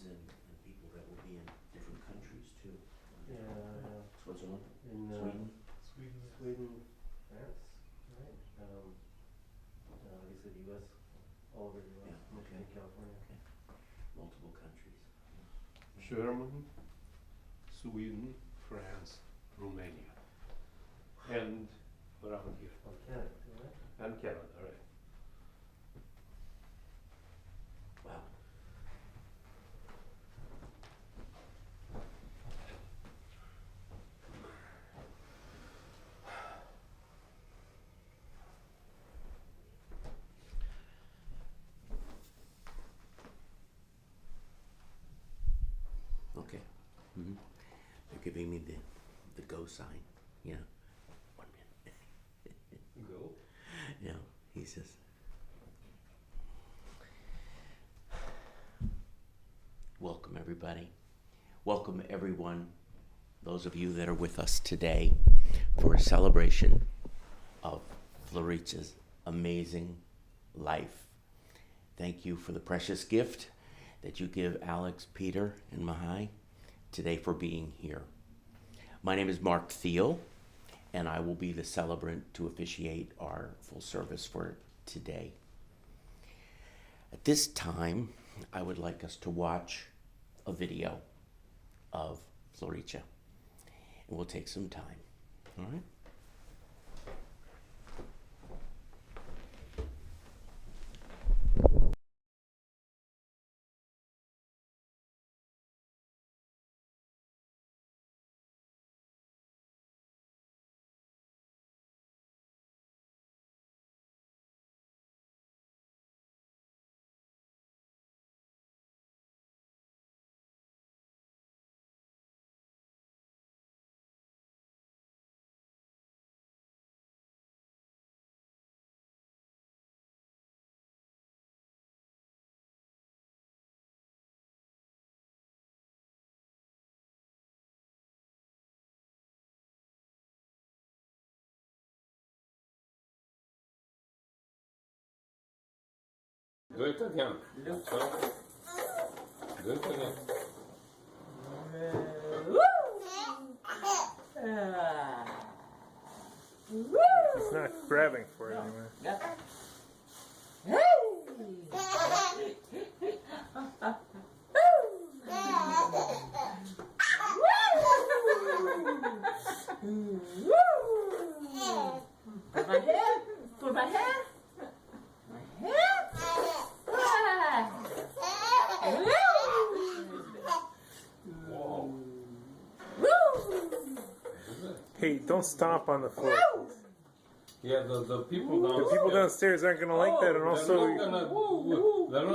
friends and people that will be in different countries too. Yeah, Switzerland, in Sweden. France, right? He said U.S. all over the U.S. Yeah, okay. Michigan, California. Okay. Multiple countries. Germany, Sweden, France, Romania, and around here, Oh, Canada, right? and Canada, right? Wow. Okay. Mm-hmm. They're giving me the go sign. Yeah. 1 minute. Go. Yeah. He says. Welcome everybody. Welcome everyone. Those of you that are with us today for a celebration of Floricel's amazing life. Thank you for the precious gift that you give Alex, Peter, and Mahai today for being here. My name is Mark Thiel, and I will be the celebrant to officiate our full service for today. At this time, I would like us to watch a video of Florice, and we'll take some time, all right? Do it again. Do it again. He's not grabbing for it anymore. Put my hair. Put my hair. My hair. Hey, don't stomp on the floor. Yeah, the people downstairs. The people downstairs aren't gonna like that, and also they're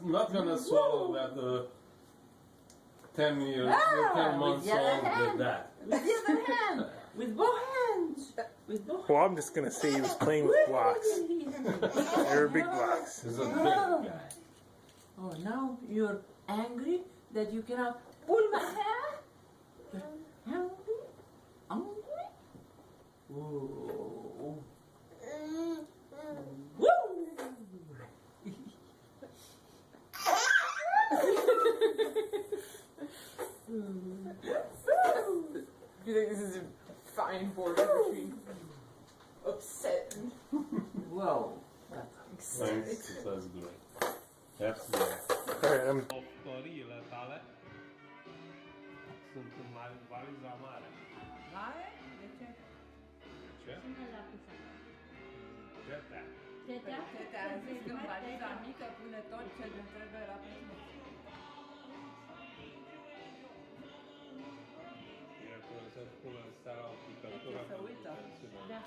not gonna swallow that 10 years, 10 months old with that. With the other hand. With both hands. With both well, I'm just gonna say he was playing with blocks. They were big blocks. He's a big guy. Oh, now you're angry that you cannot pull my hair? You're angry? Angry? Whoa. Woo! You think this is a fine border between upset and Whoa. Thanks, that's great. That's great. Alright, I'm Florile tale sunt în valiza mare. Mare? De ce? Ce? Teta. Tete a zis că în valiza mică pune tot ce ne trebuie la picnic. E că să pună seara o picătură. Se uită. Da.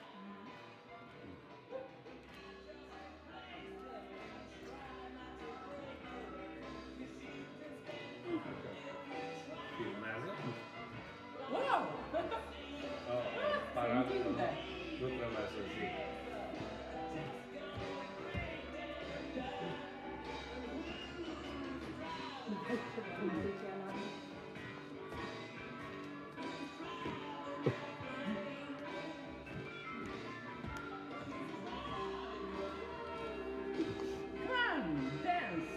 Filmează? Wow! Paradă. Întinde. Nu trebuie să zic. Come, dance.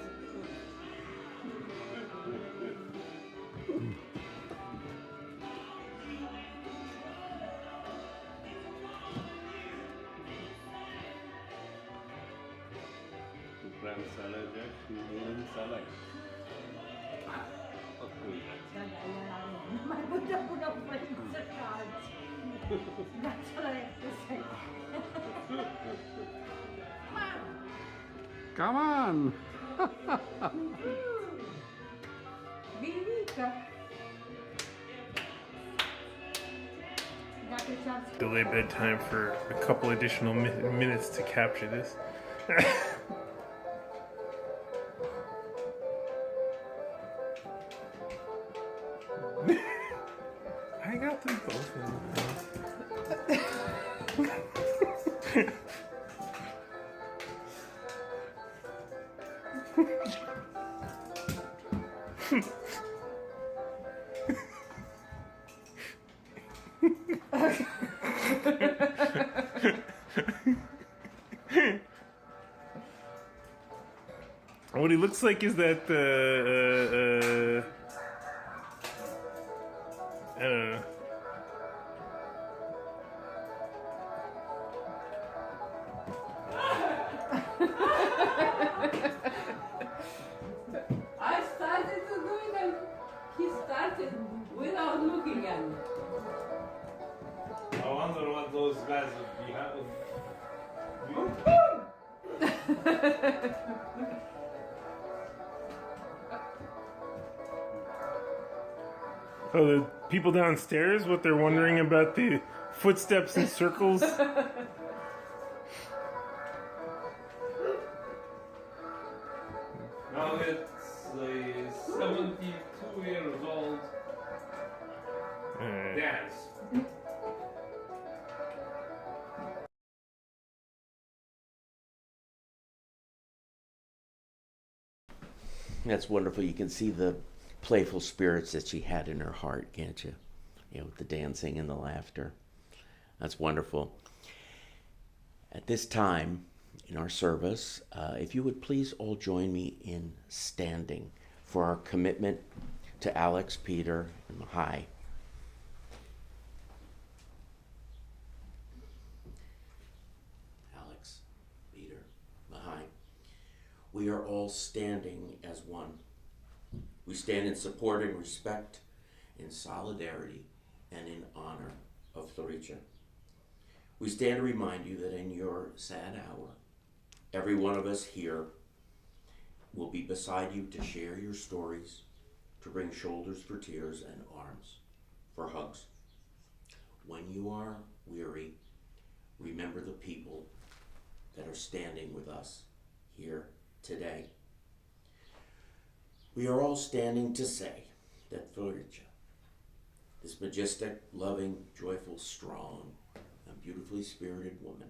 Szaladják, hűlőn szalag. Akkor My Buddha put up friends at cards. That's what I have to say. Come on! Vivika. Got a chance. Delay bedtime for a couple additional minutes to capture this. I got them both in the house. What he looks like is that I don't know. I started to do it and he started without looking at me. I wonder what those guys would be having. Oh, the people downstairs, what they're wondering about the footsteps in circles? Now it's a 72 years old Alright. dance. That's wonderful. You can see the playful spirits that she had in her heart, can't you? You know, with the dancing and the laughter. That's wonderful. At this time in our service, if you would please all join me in standing for our commitment to Alex, Peter, and Mahai. Alex, Peter, Mahai. We are all standing as one. We stand in support and respect, in solidarity, and in honor of Floricel. We stand to remind you that in your sad hour, every one of us here will be beside you to share your stories, to bring shoulders for tears and arms for hugs. When you are weary, remember the people that are standing with us here today. We are all standing to say that Floricel, this majestic, loving, joyful, strong, and beautifully spirited woman,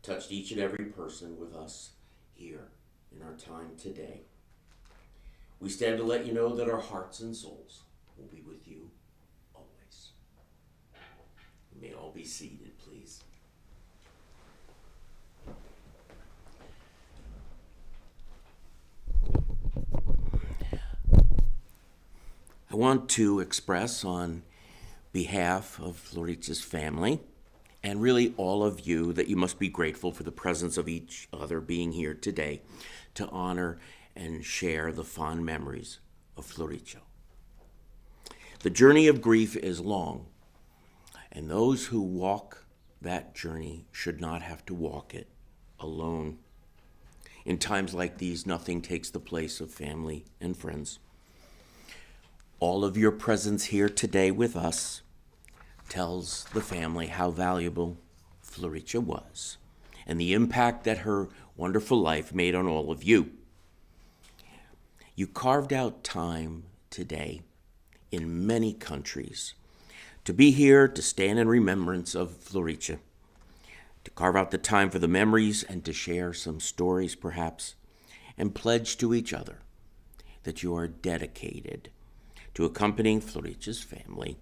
touched each and every person with us here in our time today. We stand to let you know that our hearts and souls will be with you always. You may all be seated, please. I want to express on behalf of Floricel's family and really all of you that you must be grateful for the presence of each other being here today to honor and share the fond memories of Floricel. The journey of grief is long, and those who walk that journey should not have to walk it alone. In times like these, nothing takes the place of family and friends. All of your presence here today with us tells the family how valuable Floricel was and the impact that her wonderful life made on all of you. You carved out time today in many countries to be here to stand in remembrance of Floricel, to carve out the time for the memories and to share some stories perhaps, and pledge to each other that you are dedicated to accompanying Floricel's family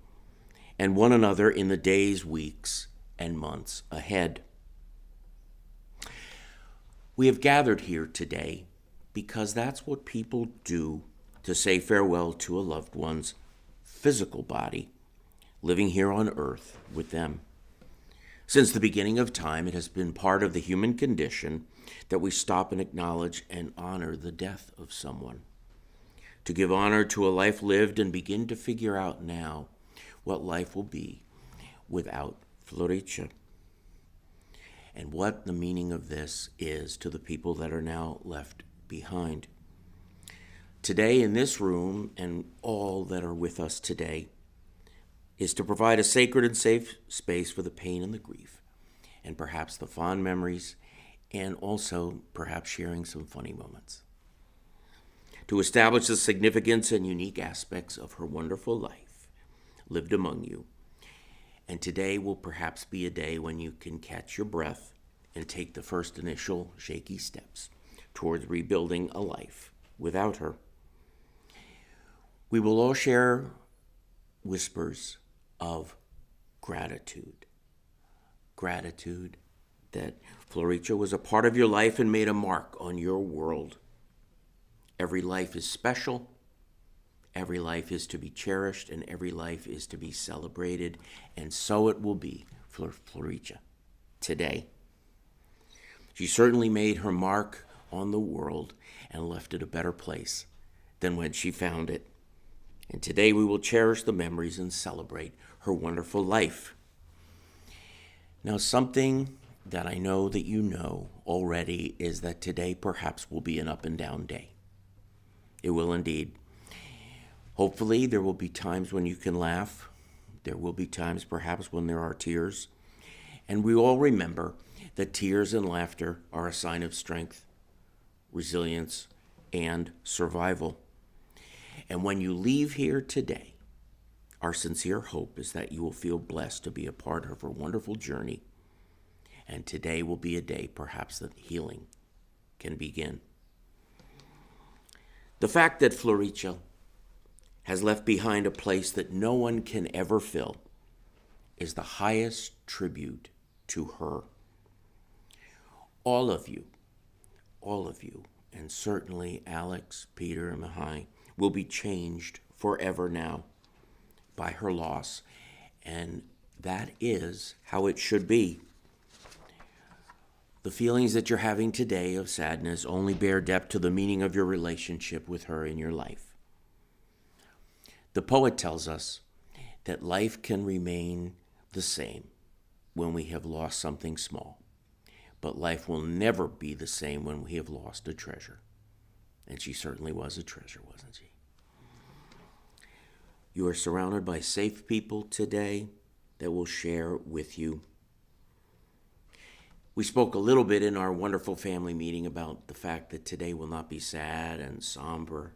and one another in the days, weeks, and months ahead. We have gathered here today because that's what people do to say farewell to a loved one's physical body living here on earth with them. Since the beginning of time, it has been part of the human condition that we stop and acknowledge and honor the death of someone. To give honor to a life lived and begin to figure out now what life will be without Floricel. And what the meaning of this is to the people that are now left behind. Today in this room, and all that are with us today, is to provide a sacred and safe space for the pain and the grief, and perhaps the fond memories, and also perhaps sharing some funny moments. To establish the significance and unique aspects of her wonderful life lived among you. And today will perhaps be a day when you can catch your breath and take the first initial shaky steps towards rebuilding a life without her. We will all share whispers of gratitude. Gratitude that Floricel was a part of your life and made a mark on your world. Every life is special. Every life is to be cherished, and every life is to be celebrated, and so it will be for Floricel today. She certainly made her mark on the world and left it a better place than when she found it. And today we will cherish the memories and celebrate her wonderful life. Now, something that I know that you know already is that today perhaps will be an up and down day. It will indeed. Hopefully, there will be times when you can laugh. There will be times perhaps when there are tears. And we all remember that tears and laughter are a sign of strength, resilience, and survival. And when you leave here today, our sincere hope is that you will feel blessed to be a part of her wonderful journey. And today will be a day perhaps that healing can begin. The fact that Floricel has left behind a place that no one can ever fill is the highest tribute to her. All of you, and certainly Alex, Peter, and Mihai, will be changed forever now by her loss, and that is how it should be. The feelings that you're having today of sadness only bear depth to the meaning of your relationship with her in your life. The poet tells us that life can remain the same when we have lost something small, but life will never be the same when we have lost a treasure. And she certainly was a treasure, wasn't she? You are surrounded by safe people today that will share with you. We spoke a little bit in our wonderful family meeting about the fact that today will not be sad and somber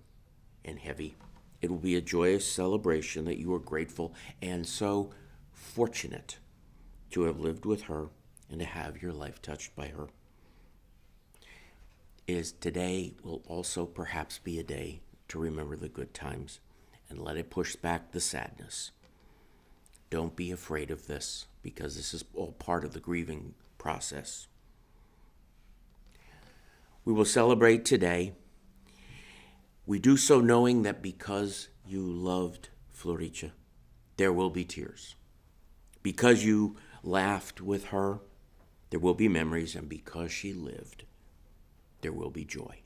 and heavy. It will be a joyous celebration that you are grateful and so fortunate to have lived with her and to have your life touched by her. Today will also perhaps be a day to remember the good times and let it push back the sadness. Don't be afraid of this, because this is all part of the grieving process. We will celebrate today. We do so knowing that because you loved Floricel, there will be tears. Because you laughed with her, there will be memories, and because she lived, there will be joy.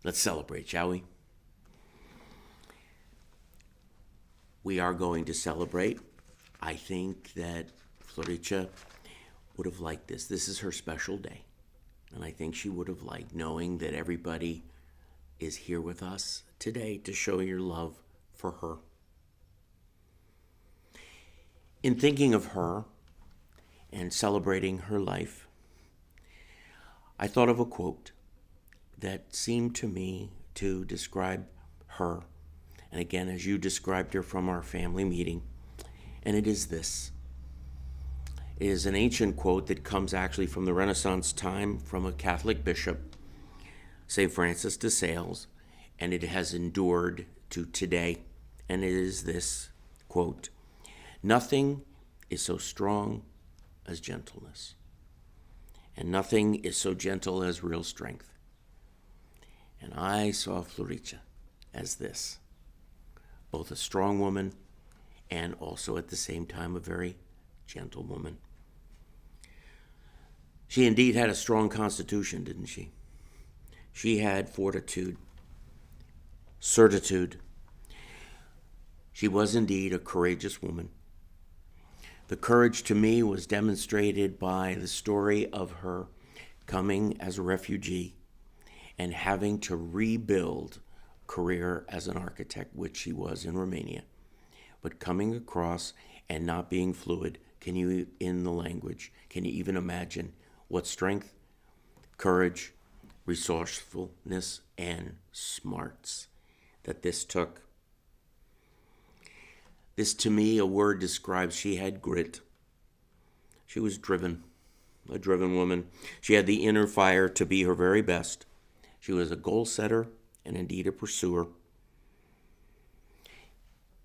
Let's celebrate, shall we? We are going to celebrate. I think that Floricel would have liked this. This is her special day. And I think she would have liked knowing that everybody is here with us today to show your love for her. In thinking of her and celebrating her life, I thought of a quote that seemed to me to describe her. And again, as you described her from our family meeting, and it is this. It is an ancient quote that comes actually from the Renaissance time from a Catholic bishop, St. Francis de Sales, and it has endured to today. And it is this quote: "Nothing is so strong as gentleness, and nothing is so gentle as real strength." And I saw Floricel as this, both a strong woman and also at the same time a very gentlewoman. She indeed had a strong constitution, didn't she? She had fortitude, certitude. She was indeed a courageous woman. The courage to me was demonstrated by the story of her coming as a refugee and having to rebuild a career as an architect, which she was in Romania. But coming across and not being fluid, can you, in the language, can you even imagine what strength, courage, resourcefulness, and smarts that this took? This, to me, a word describes she had grit. She was driven, a driven woman. She had the inner fire to be her very best. She was a goal setter and indeed a pursuer.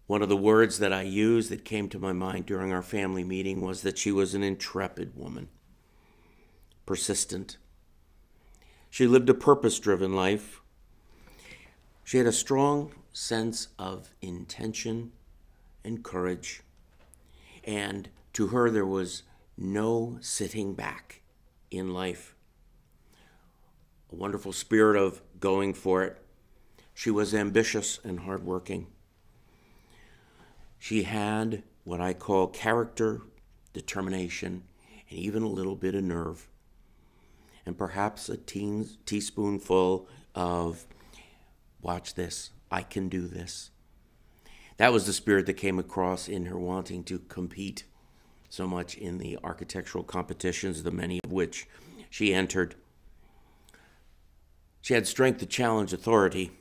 One of the words that I used that came to my mind during our family meeting was that she was an intrepid woman, persistent. She lived a purpose-driven life. She had a strong sense of intention and courage, and to her there was no sitting back in life. A wonderful spirit of going for it. She was ambitious and hardworking. She had what I call character, determination, and even a little bit of nerve, and perhaps a teaspoonful of, watch this, I can do this. That was the spirit that came across in her wanting to compete so much in the architectural competitions, the many of which she entered. She had strength to challenge authority.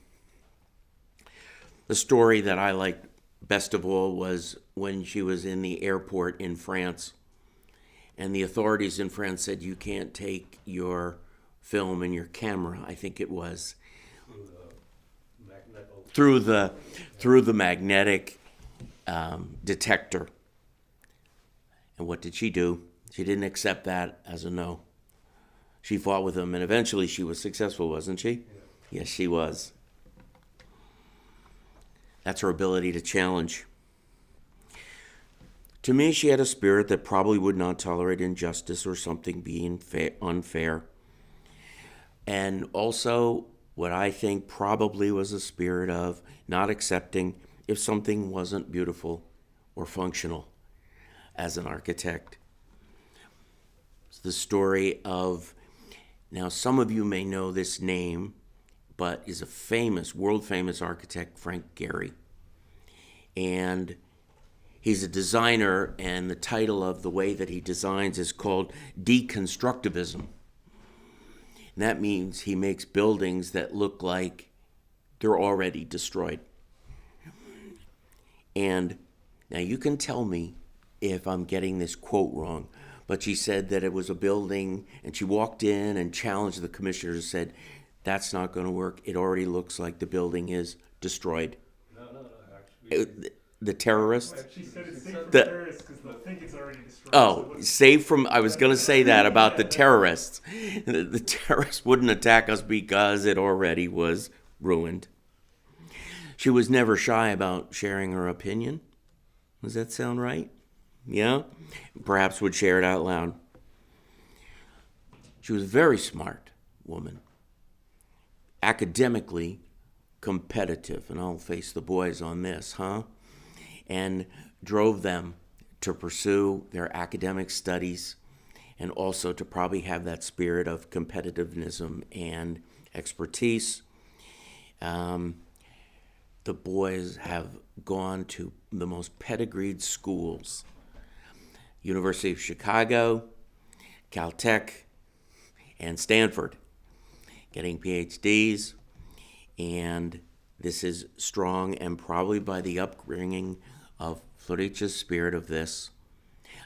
The story that I liked best of all was when she was in the airport in France, and the authorities in France said, you can't take your film and your camera, I think it was, through the magnetic detector. And what did she do? She didn't accept that as a no. She fought with them, and eventually she was successful, wasn't she? Yeah. Yes, she was. That's her ability to challenge. To me, she had a spirit that probably would not tolerate injustice or something being unfair. And also, what I think probably was a spirit of not accepting if something wasn't beautiful or functional as an architect. It's the story of, now some of you may know this name, but is a famous, world-famous architect, Frank Gehry. And he's a designer, and the title of the way that he designs is called deconstructivism. And that means he makes buildings that look like they're already destroyed. And now you can tell me if I'm getting this quote wrong, but she said that it was a building, and she walked in and challenged the commissioners and said, that's not going to work. It already looks like the building is destroyed. No, actually. The terrorists? She said it's safe for terrorists because they'll think it's already destroyed. Oh, safe from, I was going to say that about the terrorists. The terrorists wouldn't attack us because it already was ruined. She was never shy about sharing her opinion. Does that sound right? Yeah? Perhaps would share it out loud. She was a very smart woman. Academically competitive, and I'll face the boys on this, and drove them to pursue their academic studies and also to probably have that spirit of competitiveness and expertise. The boys have gone to the most pedigreed schools: University of Chicago, Caltech, and Stanford, getting PhDs, and this is strong and probably by the upbringing of Floricel's spirit of this.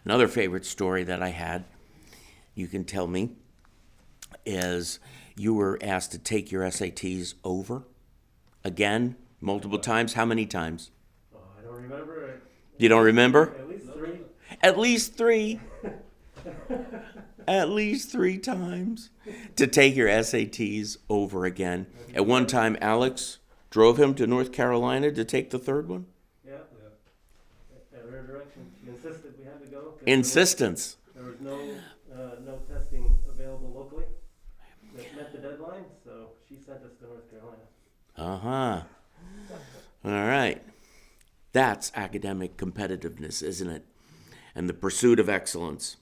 Another favorite story that I had, you can tell me, is you were asked to take your SATs over again, multiple times. How many times? Oh, I don't remember. You don't remember? At least three. At least three. At least 3 times to take your SATs over again. At one time, Alex drove him to North Carolina to take the third one. Yeah. Every direction. She insisted we had to go. 'cause Insistence. There was no testing available locally that met the deadline, so she sent us to North Carolina. Uh-huh. All right. That's academic competitiveness, isn't it? And the pursuit of excellence.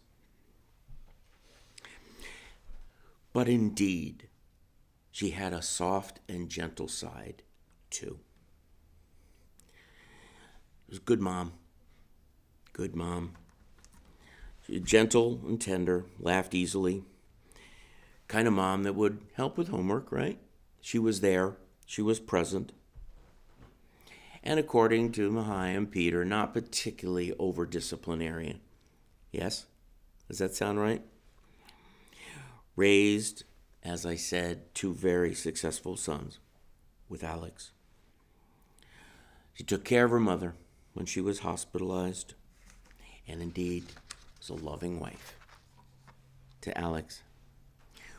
But indeed, she had a soft and gentle side, too. She was a good mom. Good mom. She was gentle and tender, laughed easily. Kind of mom that would help with homework, right? She was there. She was present. And according to Mahai and Peter, not particularly over-disciplinarian. Yes? Does that sound right? Raised, as I said, 2 very successful sons with Alex. She took care of her mother when she was hospitalized, and indeed was a loving wife to Alex.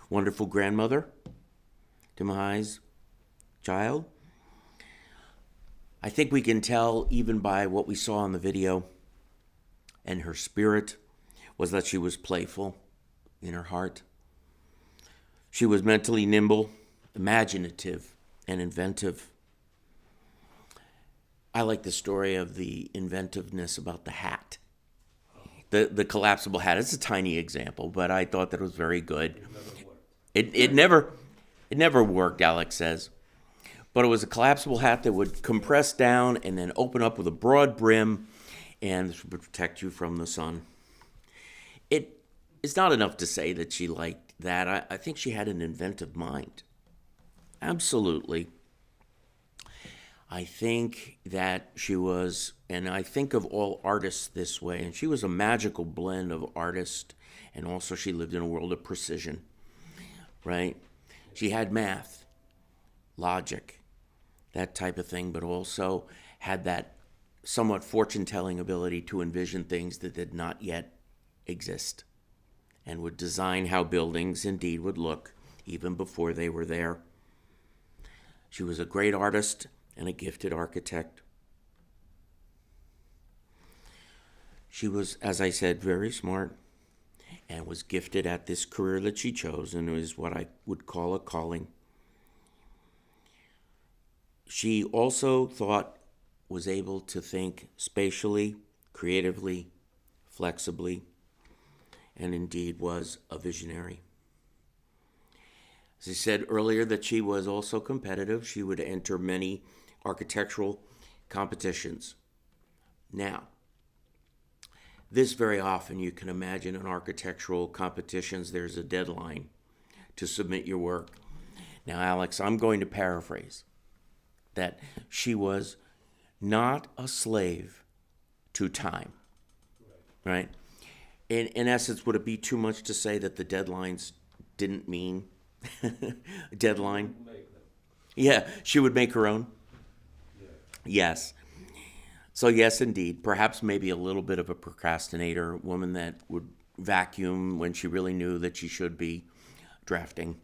Wonderful grandmother to Mahai's child. I think we can tell even by what we saw in the video, and her spirit was that she was playful in her heart. She was mentally nimble, imaginative, and inventive. I like the story of the inventiveness about the hat. The collapsible hat. It's a tiny example, but I thought that it was very good. It never worked, Alex says. But it was a collapsible hat that would compress down and then open up with a broad brim, and this would protect you from the sun. It's not enough to say that she liked that. I think she had an inventive mind. Absolutely. I think that she was, and I think of all artists this way, and she was a magical blend of artist, and also she lived in a world of precision, right? She had math, logic, that type of thing, but also had that somewhat fortune-telling ability to envision things that did not yet exist, and would design how buildings indeed would look even before they were there. She was a great artist and a gifted architect. She was, as I said, very smart and was gifted at this career that she chose, and it was what I would call a calling. She also was able to think spatially, creatively, flexibly, and indeed was a visionary. As I said earlier, that she was also competitive. She would enter many architectural competitions. Now, this very often you can imagine in architectural competitions there's a deadline to submit your work. Now, Alex, I'm going to paraphrase that she was not a slave to time, right? In essence, would it be too much to say that the deadlines didn't mean deadline? Yeah, she would make her own? Yeah. Yes. So yes, indeed, perhaps maybe a little bit of a procrastinator, woman that would vacuum when she really knew that she should be drafting,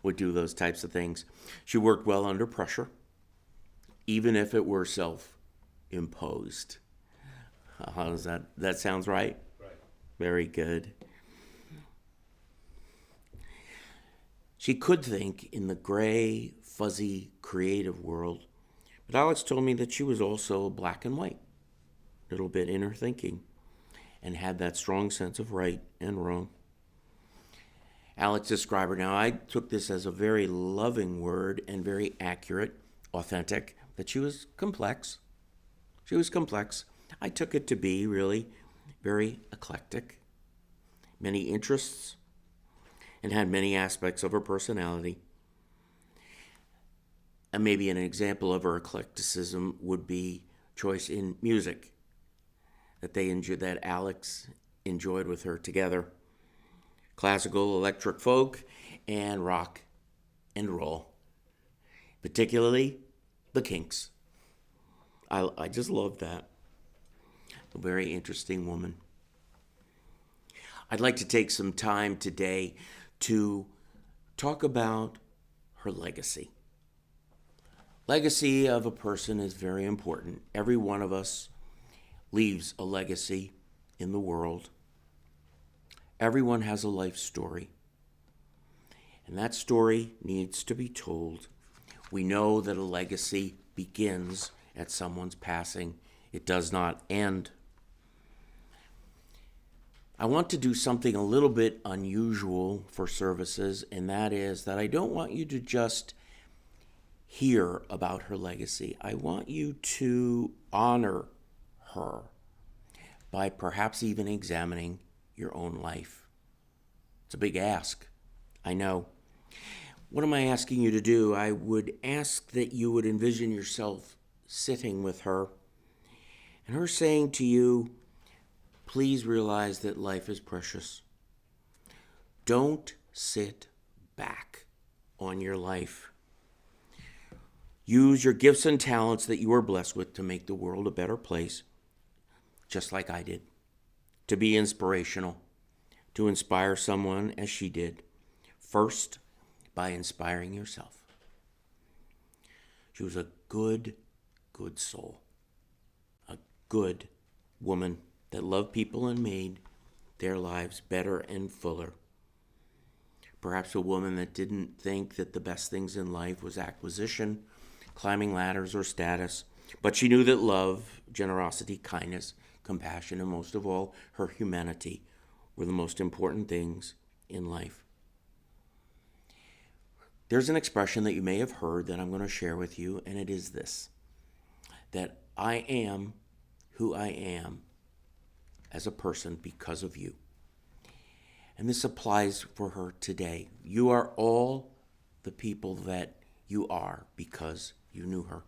would do those types of things. She worked well under pressure, even if it were self-imposed. How does that sounds right? Very good. She could think in the gray, fuzzy, creative world, but Alex told me that she was also black and white, a little bit in her thinking, and had that strong sense of right and wrong. Alex described her. Now, I took this as a very loving word and very accurate, authentic, that she was complex. She was complex. I took it to be really very eclectic, many interests, and had many aspects of her personality. And maybe an example of her eclecticism would be choice in music that Alex enjoyed with her together. Classical, electric folk, and rock and roll. Particularly the Kinks. I just love that. A very interesting woman. I'd like to take some time today to talk about her legacy. Legacy of a person is very important. Every one of us leaves a legacy in the world. Everyone has a life story, and that story needs to be told. We know that a legacy begins at someone's passing. It does not end. I want to do something a little bit unusual for services, and that is that I don't want you to just hear about her legacy. I want you to honor her by perhaps even examining your own life. It's a big ask, I know. What am I asking you to do? I would ask that you would envision yourself sitting with her and her saying to you, please realize that life is precious. Don't sit back on your life. Use your gifts and talents that you are blessed with to make the world a better place, just like I did. To be inspirational, to inspire someone as she did. First, by inspiring yourself. She was a good soul. A good woman that loved people and made their lives better and fuller. Perhaps a woman that didn't think that the best things in life was acquisition, climbing ladders, or status, but she knew that love, generosity, kindness, compassion, and most of all, her humanity were the most important things in life. There's an expression that you may have heard that I'm going to share with you, and it is this, that I am who I am as a person because of you. And this applies for her today. You are all the people that you are because you knew her.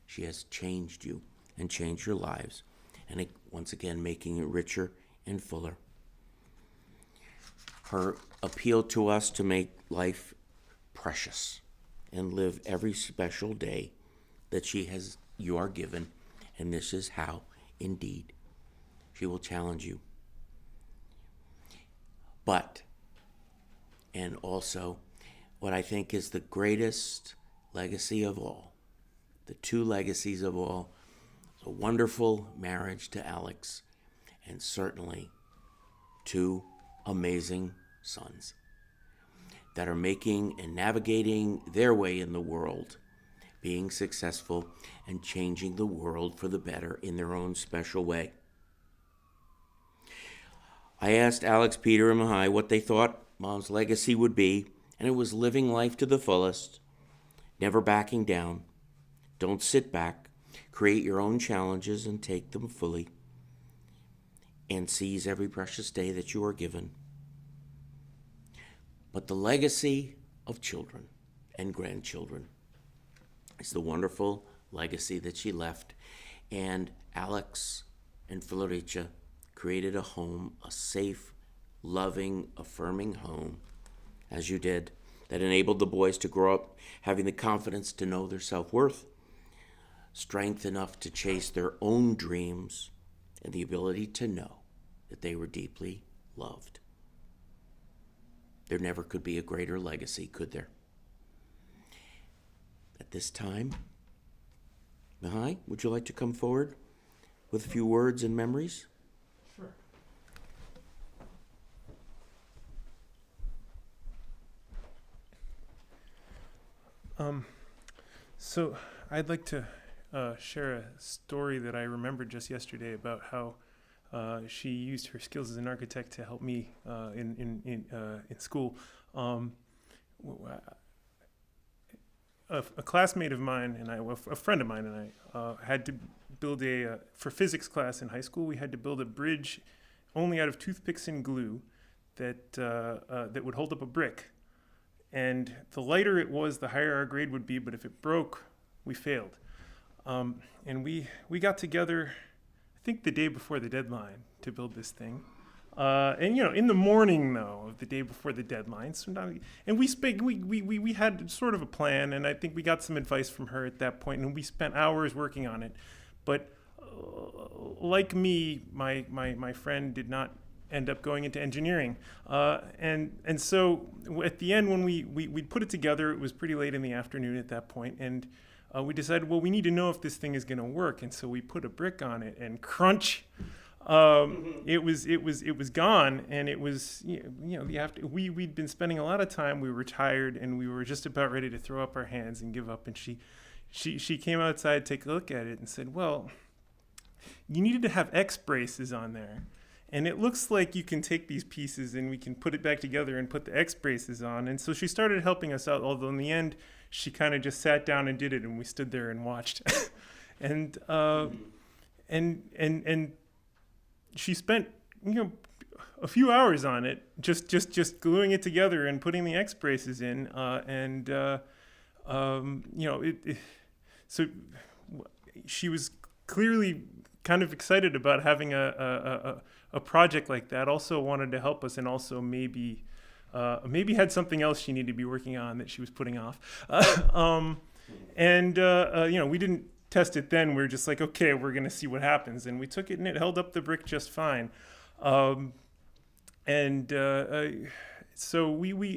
She has changed you and changed your lives, and once again making it richer and fuller. Her appeal to us to make life precious and live every special day that you are given, and this is how, indeed, she will challenge you. But, and also, what I think is the greatest legacy of all, the two legacies of all, a wonderful marriage to Alex, and certainly two amazing sons that are making and navigating their way in the world, being successful and changing the world for the better in their own special way. I asked Alex, Peter, and Mihai what they thought Mom's legacy would be, and it was living life to the fullest, never backing down. Don't sit back. Create your own challenges and take them fully, and seize every precious day that you are given. But the legacy of children and grandchildren is the wonderful legacy that she left. And Alex and Floricel created a home, a safe, loving, affirming home, as you did, that enabled the boys to grow up having the confidence to know their self-worth, strength enough to chase their own dreams, and the ability to know that they were deeply loved. There never could be a greater legacy, could there? At this time, Mihai, would you like to come forward with a few words and memories? Sure. So I'd like to share a story that I remembered just yesterday about how she used her skills as an architect to help me in school. A classmate of mine and I, a friend of mine and I, had to build for physics class in high school. We had to build a bridge only out of toothpicks and glue that would hold up a brick. And the lighter it was, the higher our grade would be. But if it broke, we failed. And we got together, I think the day before the deadline, to build this thing. And in the morning though of the day before the deadline, and we had sort of a plan, and I think we got some advice from her at that point, and we spent hours working on it. But like me, my friend did not end up going into engineering, and so at the end when we put it together, it was pretty late in the afternoon at that point, and we decided, well, we need to know if this thing is going to work, and so we put a brick on it, and crunch, it was gone, and it was, we'd been spending a lot of time. We were tired, and we were just about ready to throw up our hands and give up. And she came outside to take a look at it and said, well, you needed to have X braces on there. And it looks like you can take these pieces and we can put it back together and put the X braces on. And so she started helping us out, although in the end, she kind of just sat down and did it, and we stood there and watched. and she spent, a few hours on it, just gluing it together and putting the X braces in. So she was clearly kind of excited about having a project like that. Also wanted to help us, and also maybe had something else she needed to be working on that she was putting off. We didn't test it then. We were just like, okay, we're gonna see what happens, and we took it, and it held up the brick just fine. So I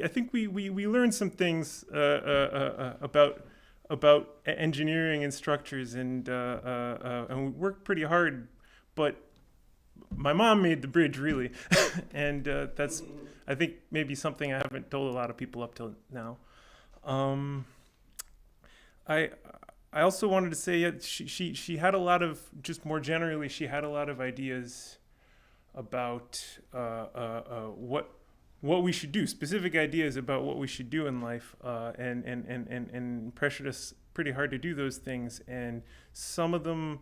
think we learned some things about engineering and structures, and we worked pretty hard, but my mom made the bridge, really. And that's, I think, maybe something I haven't told a lot of people up till now. I also wanted to say, she had a lot of, just more generally, she had a lot of ideas about what we should do, specific ideas about what we should do in life, and pressured us pretty hard to do those things. And some of them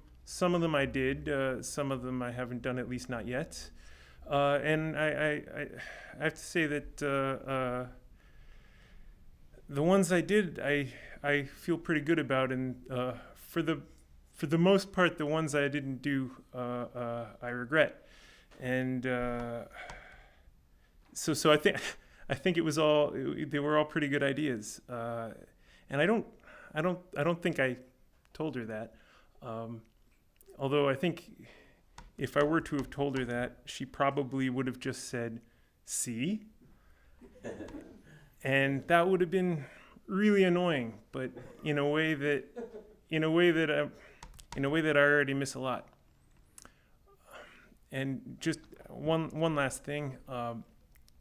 I did, some of them I haven't done, at least not yet. And I have to say that the ones I did, I feel pretty good about, and for the most part, the ones I didn't do, I regret. And so I think it was all, they were all pretty good ideas. And I don't think I told her that. Although I think if I were to have told her that, she probably would have just said, "See?" And that would have been really annoying, but in a way that I already miss a lot. And just one last thing, and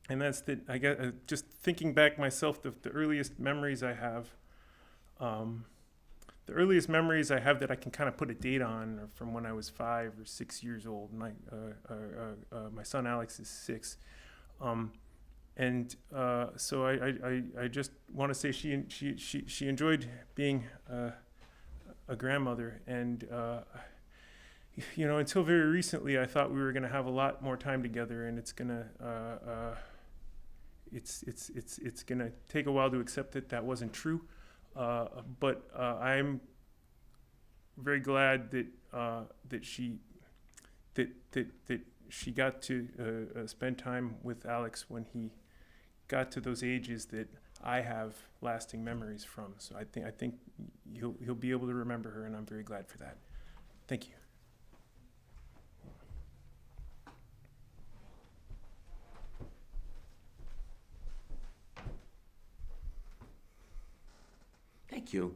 that's that I got just thinking back myself, the earliest memories I have. The earliest memories I have that I can kind of put a date on are from when I was 5 or 6 years old. My son Alex is 6, so I just want to say she enjoyed being a grandmother, and until very recently I thought we were going to have a lot more time together, and it's gonna take a while to accept that wasn't true. But I'm very glad that she got to spend time with Alex when he got to those ages that I have lasting memories from. So I think he'll be able to remember her, and I'm very glad for that. Thank you. Thank you.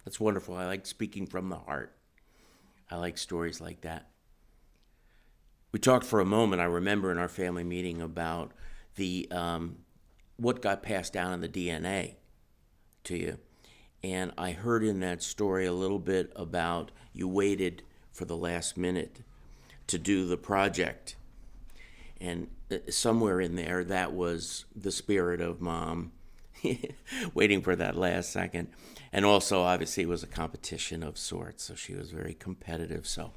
That's wonderful. I like speaking from the heart. I like stories like that. We talked for a moment, I remember, in our family meeting about the what got passed down in the DNA to you. And I heard in that story a little bit about you waited for the last minute to do the project. And somewhere in there, that was the spirit of Mom, waiting for that last second. And also, obviously, it was a competition of sorts, so she was very competitive. So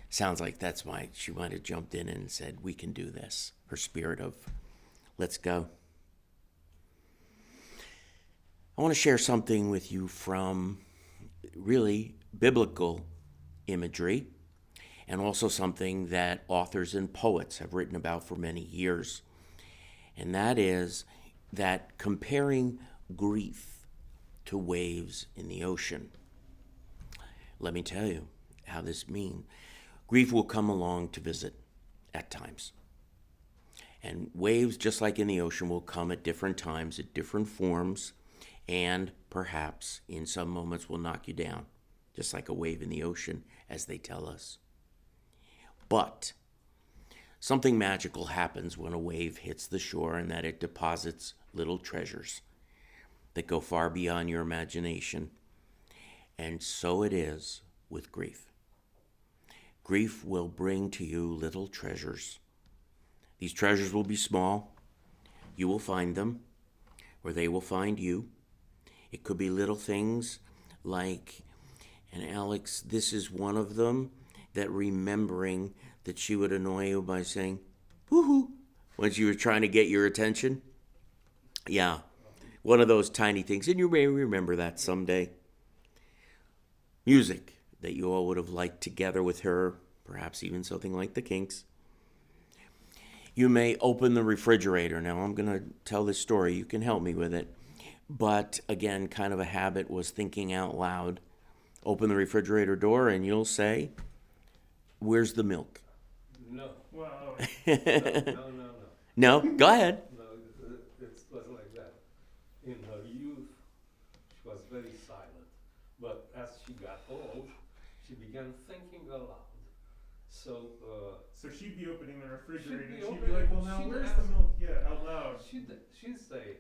sounds like that's why she might have jumped in and said, "We can do this." Her spirit of, let's go. I want to share something with you from really biblical imagery, and also something that authors and poets have written about for many years. And that is that comparing grief to waves in the ocean. Let me tell you how this means. Grief will come along to visit at times. And waves, just like in the ocean, will come at different times, at different forms, and perhaps in some moments will knock you down, just like a wave in the ocean, as they tell us. But something magical happens when a wave hits the shore, and that it deposits little treasures that go far beyond your imagination. And so it is with grief. Grief will bring to you little treasures. These treasures will be small. You will find them, or they will find you. It could be little things like, and Alex, this is one of them, that remembering that she would annoy you by saying, woohoo, when she was trying to get your attention. Yeah, one of those tiny things, and you may remember that someday. Music that you all would have liked together with her, perhaps even something like the Kinks. You may open the refrigerator. Now, I'm going to tell this story. You can help me with it. But again, kind of a habit was thinking out loud. Open the refrigerator door and you'll say, where's the milk? No. Wow. No. No? Go ahead. No, it wasn't like that. In her youth, she was very silent. But as she got old, she began thinking aloud. So, So she'd be opening the refrigerator She'd be and she'd be like, opening- well, now she'd where's ask- the milk? Yeah, out loud. she'd say,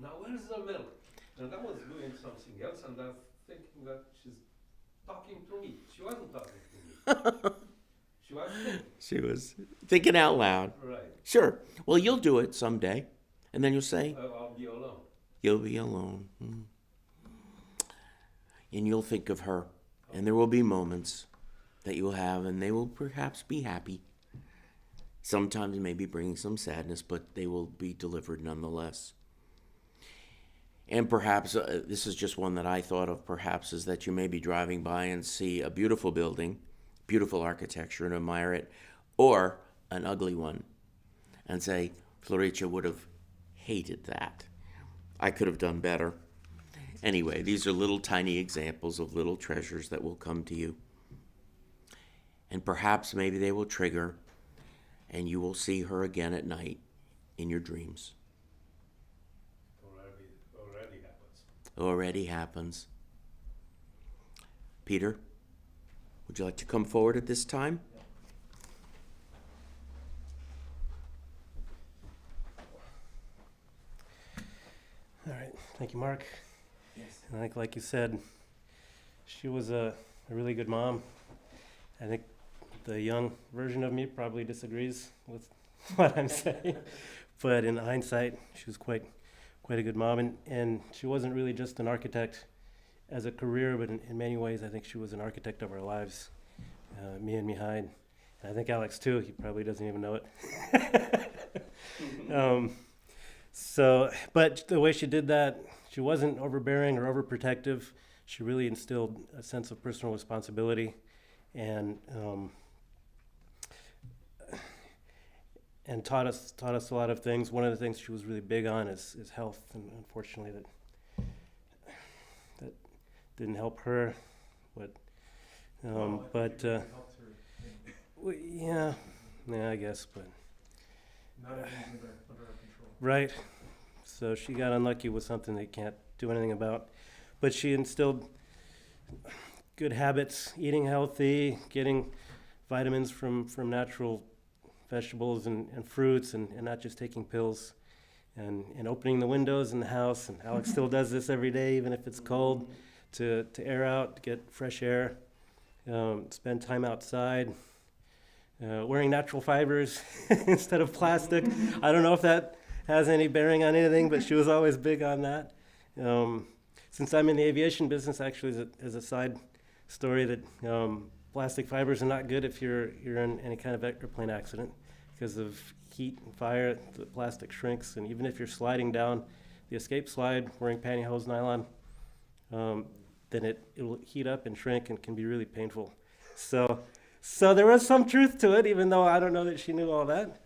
now where's the milk? And I was doing something else, and I'm thinking that she's talking to me. She wasn't talking to me. She was thinking. She was thinking out loud. Right. Sure. Well, you'll do it someday. And then you'll say, I'll be alone. you'll be alone. And you'll think of her. And there will be moments that you will have, and they will perhaps be happy. Sometimes maybe bringing some sadness, but they will be delivered nonetheless. And perhaps, this is just one that I thought of perhaps, is that you may be driving by and see a beautiful building, beautiful architecture, and admire it, or an ugly one, and say, Florica would have hated that. I could have done better. Anyway, these are little tiny examples of little treasures that will come to you. And perhaps maybe they will trigger, and you will see her again at night in your dreams. Already happens. Already happens. Peter, would you like to come forward at this time? All right, thank you, Mark. Yes. And I think, like you said, she was a really good mom. I think the young version of me probably disagrees with what I'm saying, but in hindsight, she was quite a good mom, and she wasn't really just an architect as a career, but in many ways, I think she was an architect of our lives, me and Mihai, and I think Alex too. He probably doesn't even know it. So, but the way she did that, she wasn't overbearing or overprotective. She really instilled a sense of personal responsibility, and taught us a lot of things. One of the things she was really big on is health, and unfortunately that didn't help her. But yeah, I guess, but Not everything's under our control. right. So she got unlucky with something they can't do anything about. But she instilled good habits, eating healthy, getting vitamins from natural vegetables and fruits, and not just taking pills, and opening the windows in the house. And Alex still does this every day, even if it's cold, to air out, to get fresh air, spend time outside, wearing natural fibers instead of plastic. I don't know if that has any bearing on anything, but she was always big on that. Since I'm in the aviation business, actually, as a side story, that plastic fibers are not good if you're in any kind of airplane accident, because of heat and fire. The plastic shrinks, and even if you're sliding down the escape slide wearing pantyhose nylon, then it will heat up and shrink and can be really painful. So there was some truth to it, even though I don't know that she knew all that.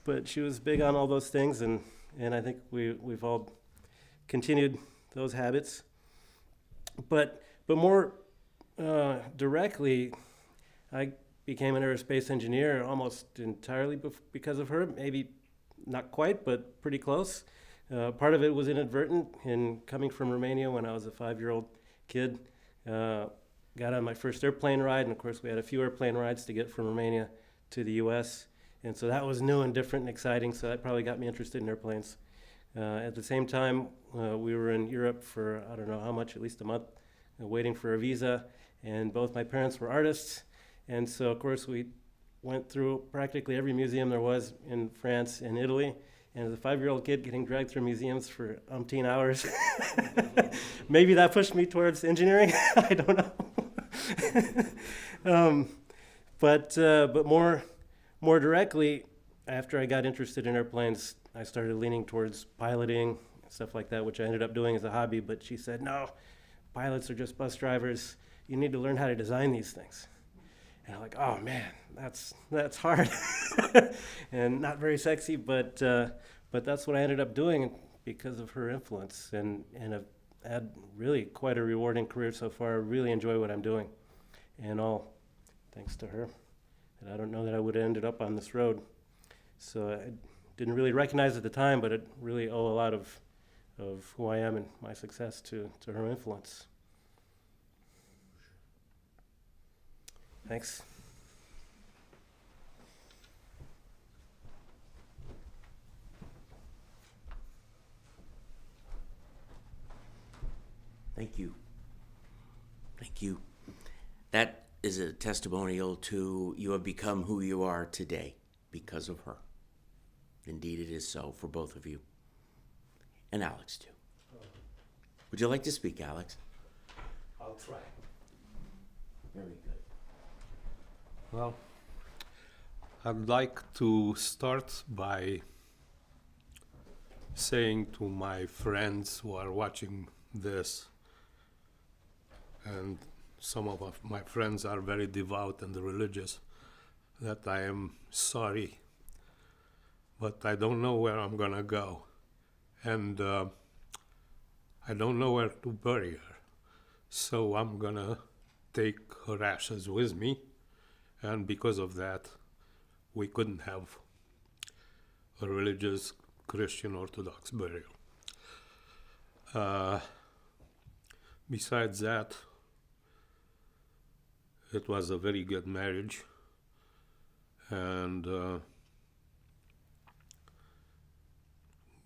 But she was big on all those things, and I think we've all continued those habits. But more directly, I became an aerospace engineer almost entirely because of her. Maybe not quite, but pretty close. Part of it was inadvertent in coming from Romania when I was a 5-year-old kid. Got on my first airplane ride, and of course we had a few airplane rides to get from Romania to the U.S. And so that was new and different and exciting, so that probably got me interested in airplanes. At the same time, we were in Europe for, I don't know how much, at least a month, waiting for a visa, and both my parents were artists, and so of course we went through practically every museum there was in France and Italy, and as a 5-year-old kid getting dragged through museums for umpteen hours, maybe that pushed me towards engineering, I don't know. But more directly, after I got interested in airplanes, I started leaning towards piloting, stuff like that, which I ended up doing as a hobby, but she said, no, pilots are just bus drivers. You need to learn how to design these things. And I'm like, oh man, that's hard and not very sexy, but that's what I ended up doing because of her influence, and I've had really quite a rewarding career so far. I really enjoy what I'm doing, and all thanks to her. And I don't know that I would have ended up on this road. So I didn't really recognize at the time, but I really owe a lot of who I am and my success to her influence. Thanks. Thank you. Thank you. That is a testimonial to you have become who you are today because of her. Indeed, it is so for both of you. And Alex, too. Would you like to speak, Alex? I'll try. Very good. Well, I'd like to start by saying to my friends who are watching this, and some of my friends are very devout and religious, that I am sorry, but I don't know where I'm gonna go, and I don't know where to bury her, so I'm gonna take her ashes with me, and because of that, we couldn't have a religious Christian Orthodox burial. Besides that, it was a very good marriage, and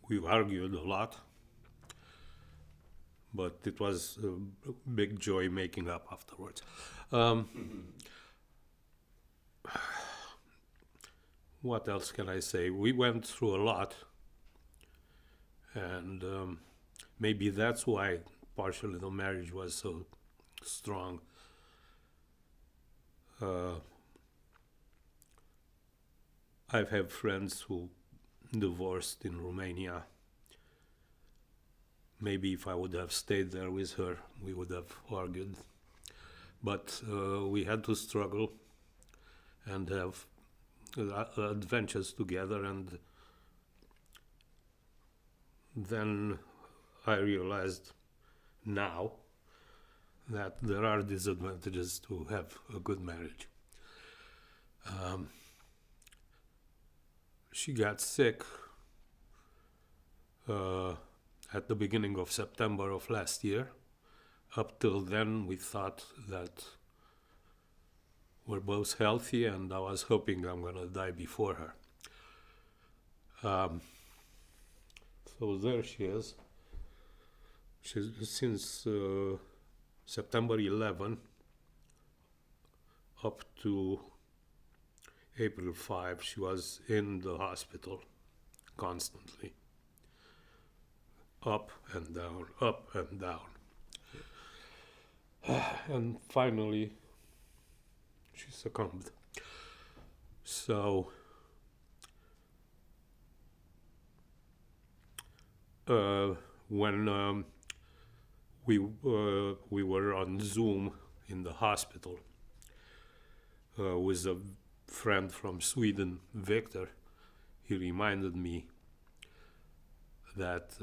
we argued a lot, but it was a big joy making up afterwards. What else can I say? We went through a lot, and maybe that's why partially the marriage was so strong. I've had friends who divorced in Romania. Maybe if I would have stayed there with her, we would have argued. But we had to struggle and have adventures together, and then I realized now that there are disadvantages to have a good marriage. She got sick at the beginning of September of last year. Up till then, we thought that we're both healthy, and I was hoping I'm gonna die before her. So there she is. She's since September 11 up to April 5, she was in the hospital constantly. Up and down, up and down. And finally, she succumbed. So, when we were on Zoom in the hospital with a friend from Sweden, Victor, he reminded me that,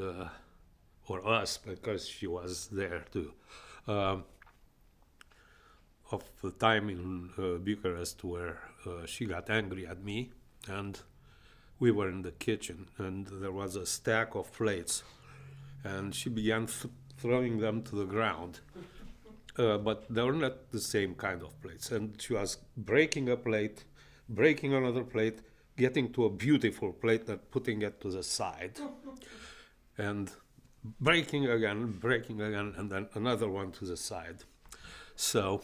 or us, because she was there too, of the time in Bucharest where she got angry at me, and we were in the kitchen, and there was a stack of plates, and she began throwing them to the ground. But they were not the same kind of plates, and she was breaking a plate, breaking another plate, getting to a beautiful plate and putting it to the side, and breaking again, and then another one to the side. So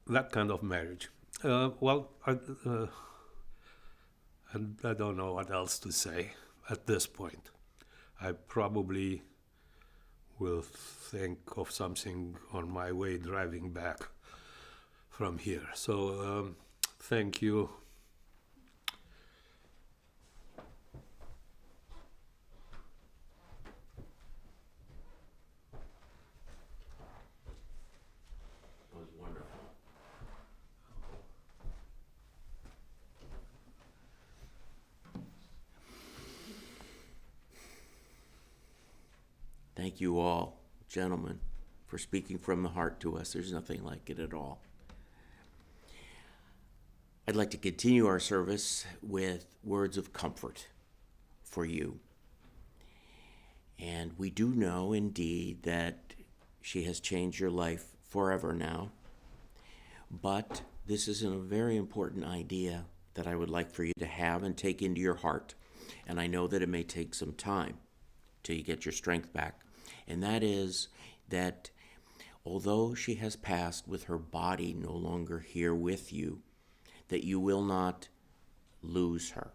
that kind of marriage. I don't know what else to say at this point. I probably will think of something on my way driving back from here. So thank you. It was wonderful. Thank you all, gentlemen, for speaking from the heart to us. There's nothing like it at all. I'd like to continue our service with words of comfort for you. And we do know indeed that she has changed your life forever now. But this is a very important idea that I would like for you to have and take into your heart. And I know that it may take some time till you get your strength back. And that is that although she has passed with her body no longer here with you, that you will not lose her.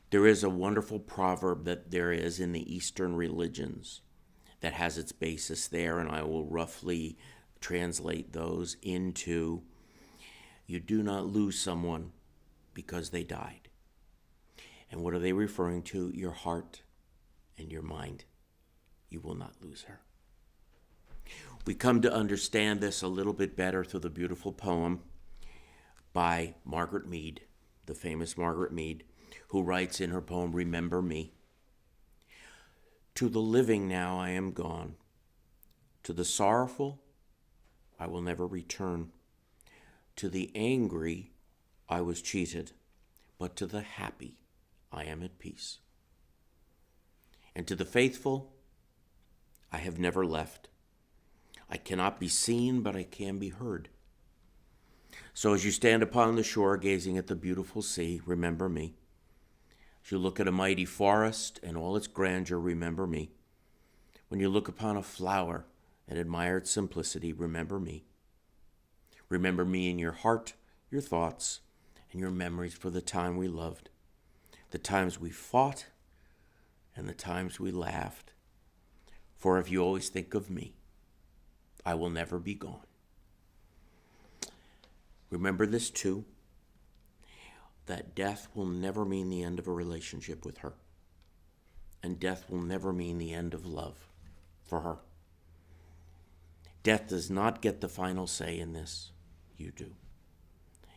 There is a wonderful proverb that there is in the Eastern religions that has its basis there, and I will roughly translate those into, you do not lose someone because they died. And what are they referring to? Your heart and your mind. You will not lose her. We come to understand this a little bit better through the beautiful poem by Margaret Mead, the famous Margaret Mead, who writes in her poem, Remember Me. To the living now I am gone. To the sorrowful I will never return. To the angry I was cheated, but to the happy I am at peace. And to the faithful I have never left. I cannot be seen, but I can be heard. So as you stand upon the shore gazing at the beautiful sea, remember me. As you look at a mighty forest and all its grandeur, remember me. When you look upon a flower and admire its simplicity, remember me. Remember me in your heart, your thoughts, and your memories for the time we loved, the times we fought, and the times we laughed. For if you always think of me, I will never be gone. Remember this too, that death will never mean the end of a relationship with her. And death will never mean the end of love for her. Death does not get the final say in this. You do.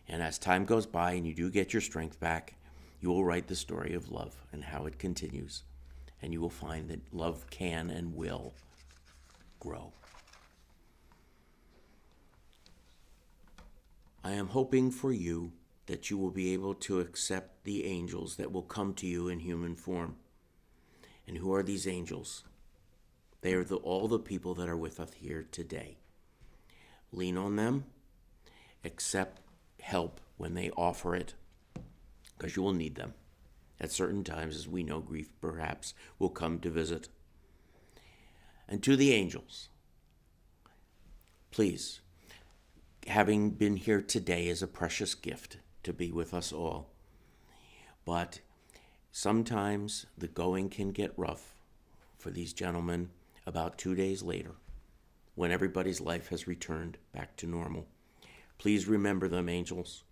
And as time goes by and you do get your strength back, you will write the story of love and how it continues. And you will find that love can and will grow. I am hoping for you that you will be able to accept the angels that will come to you in human form. And who are these angels? They are all the people that are with us here today. Lean on them. Accept help when they offer it, because you will need them. At certain times, as we know, grief perhaps will come to visit. And to the angels, please, having been here today is a precious gift to be with us all. But sometimes the going can get rough for these gentlemen about 2 days later, when everybody's life has returned back to normal. Please remember them, angels,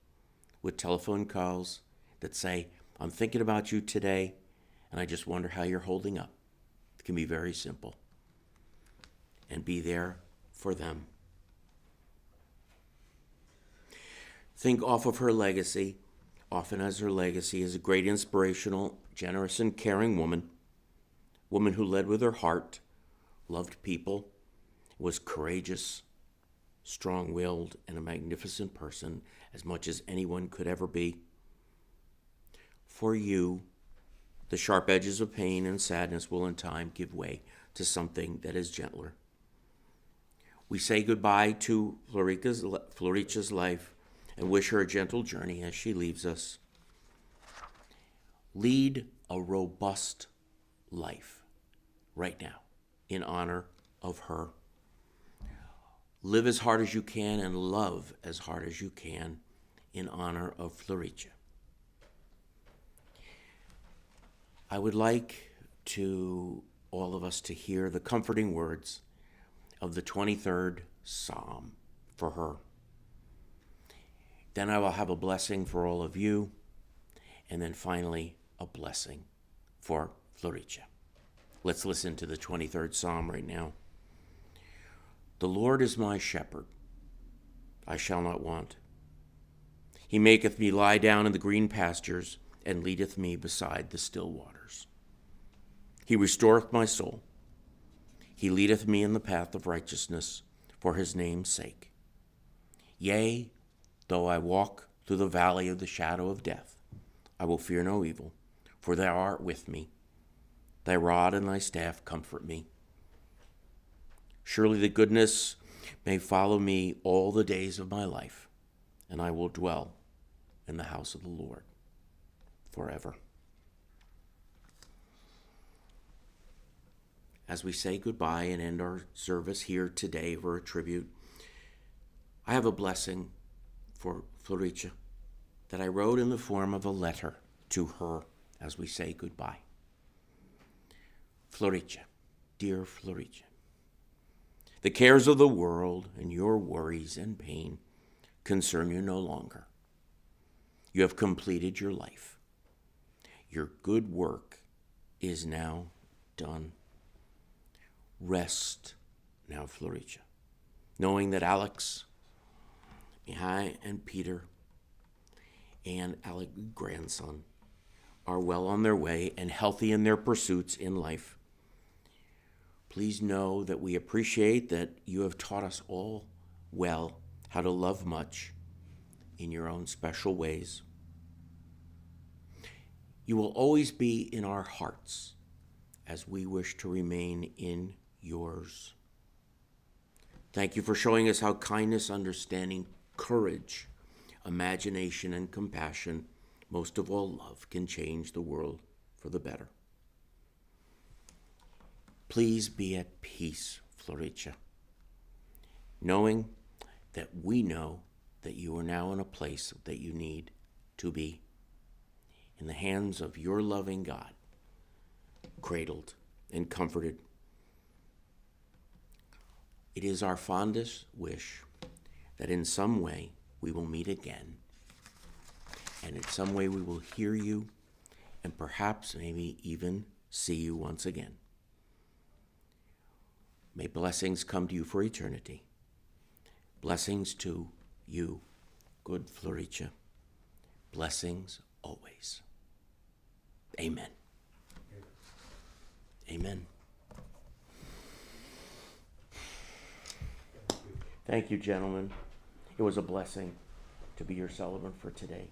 with telephone calls that say, I'm thinking about you today, and I just wonder how you're holding up. It can be very simple. And be there for them. Think off of her legacy, often as her legacy is a great inspirational, generous, and caring woman who led with her heart, loved people, was courageous, strong-willed, and a magnificent person, as much as anyone could ever be. for you, the sharp edges of pain and sadness will in time give way to something that is gentler. We say goodbye to Florica's life and wish her a gentle journey as she leaves us. Lead a robust life right now in honor of her. Live as hard as you can and love as hard as you can in honor of Florica. I would like to all of us to hear the comforting words of the 23rd Psalm for her. Then I will have a blessing for all of you, and then finally a blessing for Florica. Let's listen to the 23rd Psalm right now. The Lord is my shepherd, I shall not want. He maketh me lie down in the green pastures, and leadeth me beside the still waters. He restoreth my soul. He leadeth me in the path of righteousness for his name's sake. Yea, though I walk through the valley of the shadow of death, I will fear no evil, for thou art with me. Thy rod and thy staff comfort me. Surely the goodness may follow me all the days of my life, and I will dwell in the house of the Lord forever. As we say goodbye and end our service here today for a tribute, I have a blessing for Florica that I wrote in the form of a letter to her as we say goodbye. Florica, dear Florica, the cares of the world and your worries and pain concern you no longer. You have completed your life. Your good work is now done. Rest now, Florica, knowing that Alex, Mihai, and Peter, and Alex's grandson are well on their way and healthy in their pursuits in life. Please know that we appreciate that you have taught us all well how to love much in your own special ways. You will always be in our hearts as we wish to remain in yours. Thank you for showing us how kindness, understanding, courage, imagination, and compassion, most of all love, can change the world for the better. Please be at peace, Florica, knowing that we know that you are now in a place that you need to be, in the hands of your loving God, cradled and comforted. It is our fondest wish that in some way we will meet again, and in some way we will hear you, and perhaps maybe even see you once again. May blessings come to you for eternity. Blessings to you, good Florica. Blessings always. Amen. Amen. Thank you, gentlemen. It was a blessing to be your celebrant for today.